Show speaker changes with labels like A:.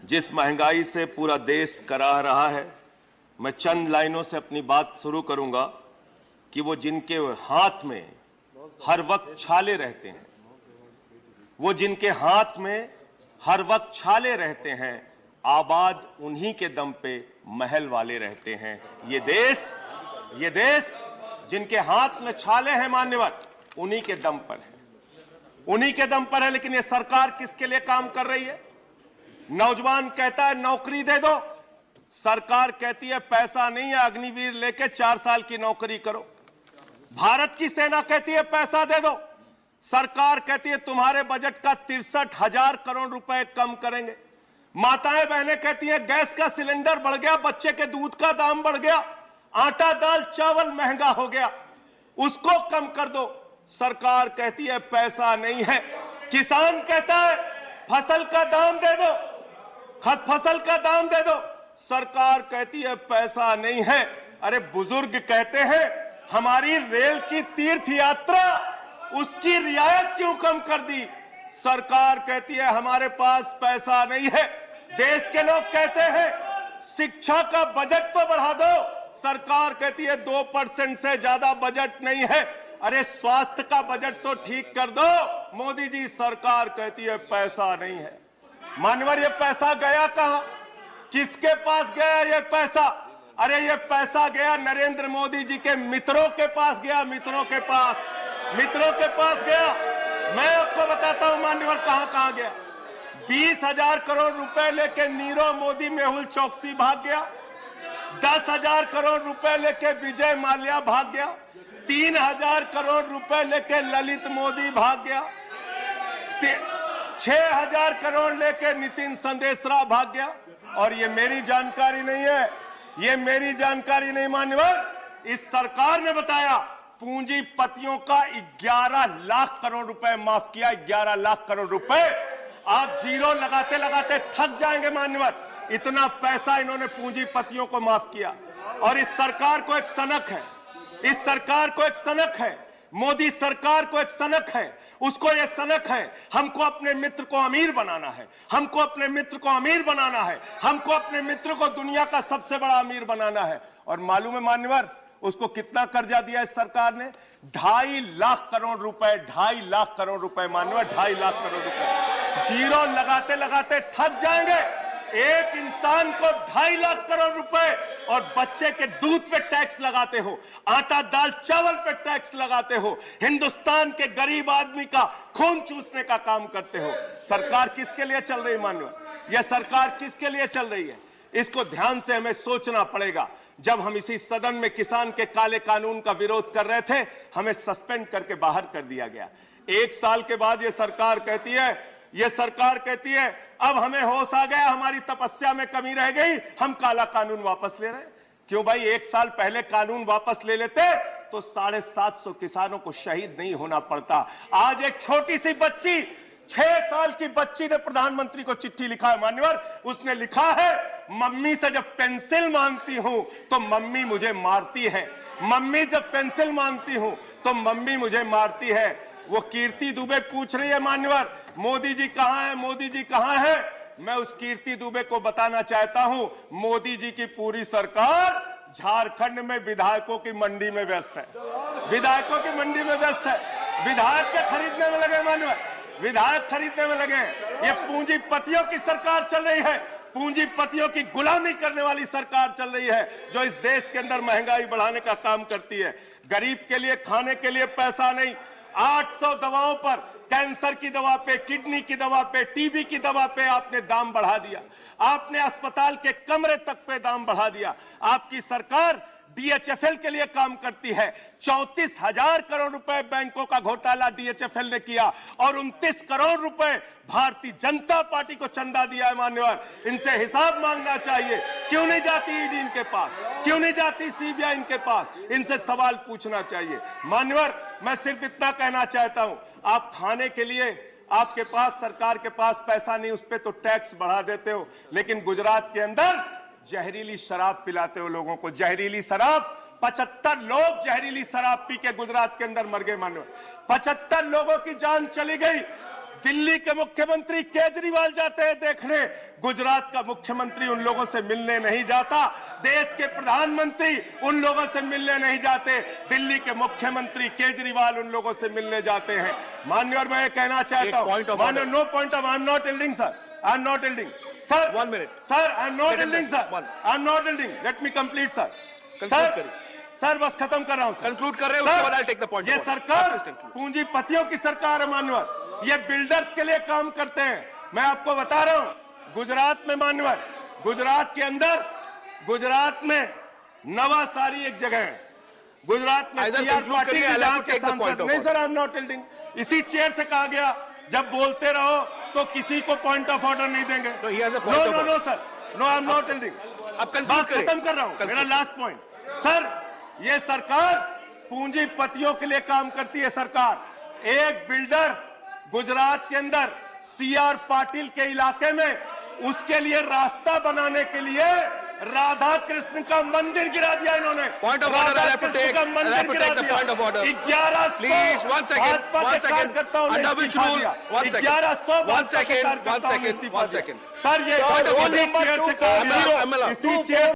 A: जिस महंगाई से पूरा देश कराह रहा है, मैं चंद लाइनों से अपनी बात शुरू करूंगा कि वो जिनके हाथ में हर वक्त छाले रहते हैं, वो जिनके हाथ में हर वक्त छाले रहते हैं, आबाद उन्हीं के दम पे महल वाले रहते हैं। ये देश जिनके हाथ में छाले हैं मान्यवर, उन्हीं के दम पर है, उन्हीं के दम पर है। लेकिन ये सरकार किसके लिए काम कर रही है? नौजवान कहता है नौकरी दे दो, सरकार कहती है पैसा नहीं है, अग्निवीर लेके 4 साल की नौकरी करो। भारत की सेना कहती है पैसा दे दो, सरकार कहती है तुम्हारे बजट का 63,000 करोड़ रुपए कम करेंगे। माताएं बहनें कहती हैं गैस का सिलेंडर बढ़ गया, बच्चे के दूध का दाम बढ़ गया, आटा दाल चावल महंगा हो गया, उसको कम कर दो, सरकार कहती है पैसा नहीं है। किसान कहता है फसल का दाम दे दो, फसल का दाम दे दो, सरकार कहती है पैसा नहीं है। अरे बुजुर्ग कहते हैं हमारी रेल की तीर्थ यात्रा, उसकी रियायत क्यों कम कर दी, सरकार कहती है हमारे पास पैसा नहीं है। देश के लोग कहते हैं शिक्षा का बजट तो बढ़ा दो, सरकार कहती है 2% से ज्यादा बजट नहीं है। अरे स्वास्थ्य का बजट तो ठीक कर दो, मोदी जी, सरकार कहती है पैसा नहीं है। मानवर ये पैसा गया कहां, किसके पास गया ये पैसा? अरे ये पैसा गया नरेंद्र मोदी जी के मित्रों के पास गया, मित्रों के पास गया। मैं आपको बताता हूं मान्यवर कहां कहां गया। 20,000 करोड़ रुपए लेके नीरव मोदी मेहुल चौकसी भाग गया, 10,000 करोड़ रुपए लेके विजय माल्या भाग गया, 3,000 करोड़ रुपए लेके ललित मोदी भाग गया, 6,000 करोड़ लेके नितिन संदेशरा भाग गया। और ये मेरी जानकारी नहीं है, ये मेरी जानकारी नहीं मान्यवर, इस सरकार ने बताया पूंजीपतियों का 11 लाख करोड़ रुपए माफ किया। 11 लाख करोड़ रुपए आप जीरो लगाते लगाते थक जाएंगे मान्यवर, इतना पैसा इन्होंने पूंजीपतियों को माफ किया। और इस सरकार को एक सनक है, इस सरकार को एक सनक है, मोदी सरकार को एक सनक है, उसको ये सनक है हमको अपने मित्र को अमीर बनाना है, हमको अपने मित्र को अमीर बनाना है, हमको अपने मित्र को दुनिया का सबसे बड़ा अमीर बनाना है। और मालूम है मान्यवर उसको कितना कर्जा दिया इस सरकार ने? 2.5 लाख करोड़ रुपए, 2.5 लाख करोड़ रुपए मान्यवर, 2.5 लाख करोड़ रुपए। जीरो लगाते लगाते थक जाएंगे। एक इंसान को 2.5 लाख करोड़ रुपए और बच्चे के दूध पे टैक्स लगाते हो, आटा दाल चावल पे टैक्स लगाते हो, हिंदुस्तान के गरीब आदमी का खून चूसने का काम करते हो। सरकार किसके लिए चल रही मान्यवर? यह सरकार किसके लिए चल रही है? इसको ध्यान से हमें सोचना पड़ेगा। जब हम इसी सदन में किसान के काले कानून का विरोध कर रहे थे, हमें सस्पेंड करके बाहर कर दिया गया। 1 साल के बाद ये सरकार कहती है अब हमें होश आ गया, हमारी तपस्या में कमी रह गई, हम काला कानून वापस ले रहे हैं। क्यों भाई? 1 साल पहले कानून वापस ले लेते तो 750 किसानों को शहीद नहीं होना पड़ता। आज एक छोटी सी बच्ची, 6 साल की बच्ची ने प्रधानमंत्री को चिट्ठी लिखा है मान्यवर, उसने लिखा है मम्मी से जब पेंसिल मांगती हूं तो मम्मी मुझे मारती है, मम्मी जब पेंसिल मांगती हूं तो मम्मी मुझे मारती है। वो कीर्ति दुबे पूछ रही है मान्यवर मोदी जी कहां है, मोदी जी कहां है? मैं उस कीर्ति दुबे को बताना चाहता हूं मोदी जी की पूरी सरकार झारखंड में विधायकों की मंडी में व्यस्त है, विधायकों की मंडी में व्यस्त है, विधायक के खरीदने में लगे मान्यवर, विधायक खरीदने में लगे। ये पूंजीपतियों की सरकार चल रही है, पूंजीपतियों की गुलामी करने वाली सरकार चल रही है, जो इस देश के अंदर महंगाई बढ़ाने का काम करती है। गरीब के लिए खाने के लिए पैसा नहीं, 800 दवाओं पर, कैंसर की दवा पे, किडनी की दवा पे, टीबी की दवा पे आपने दाम बढ़ा दिया, आपने अस्पताल के कमरे तक पे दाम बढ़ा दिया। आपकी सरकार डीएचएफएल के लिए काम करती है। 34,000 करोड़ रुपए बैंकों का घोटाला डीएचएफएल ने किया और 29 करोड़ रुपए भारतीय जनता पार्टी को चंदा दिया है मान्यवर। इनसे हिसाब मांगना चाहिए। क्यों नहीं जाती ईडी इनके पास, क्यों नहीं जाती सीबीआई इनके पास? इनसे सवाल पूछना चाहिए मान्यवर। मैं सिर्फ इतना कहना चाहता हूं, आप खाने के लिए आपके पास, सरकार के पास पैसा नहीं, उस पर तो टैक्स बढ़ा देते हो, लेकिन गुजरात के अंदर जहरीली शराब पिलाते हो लोगों को, जहरीली शराब। 75 लोग जहरीली शराब पी के गुजरात के अंदर मर गए मानो, 75 लोगों की जान चली गई। दिल्ली के मुख्यमंत्री केजरीवाल जाते हैं देखने, गुजरात का मुख्यमंत्री उन लोगों से मिलने नहीं जाता, देश के प्रधानमंत्री उन लोगों से मिलने नहीं जाते, दिल्ली के मुख्यमंत्री केजरीवाल उन लोगों से मिलने जाते हैं। माननीय, और मैं ये कहना चाहता हूं, माननीय, no point of, I am not yielding sir, I am not yielding sir, 1 minute sir, I am not yielding sir, I am not yielding, let me complete sir, sir बस खत्म कर रहा हूं, कंक्लूड कर रहे हैं, उसके बाद आई टेक द पॉइंट। ये सरकार पूंजीपतियों की सरकार है मान्यवर, ये बिल्डर्स के लिए काम करते हैं। मैं आपको बता रहा हूं, गुजरात में मान्यवर, गुजरात के अंदर, गुजरात में नवासारी एक जगह है, गुजरात में सीआर पार्टी के जहां के सांसद, नहीं sir, I am not telling, इसी चेयर से कहा गया जब बोलते रहो तो किसी को पॉइंट ऑफ ऑर्डर नहीं देंगे। No sir, no, I am not telling, बात खत्म कर रहा हूं, मेरा लास्ट पॉइंट सर, ये सरकार पूंजीपतियों के लिए काम करती है। सरकार एक बिल्डर गुजरात के अंदर सीआर पाटिल के इलाके में, उसके लिए रास्ता बनाने के लिए राधा कृष्ण का मंदिर गिरा दिया इन्होंने। Point of order, Radha Krishna का मंदिर गिरा दिया। 1100
B: please 1 second, 1 second, under which rule, 1 second, sir, ये इसी चेयर से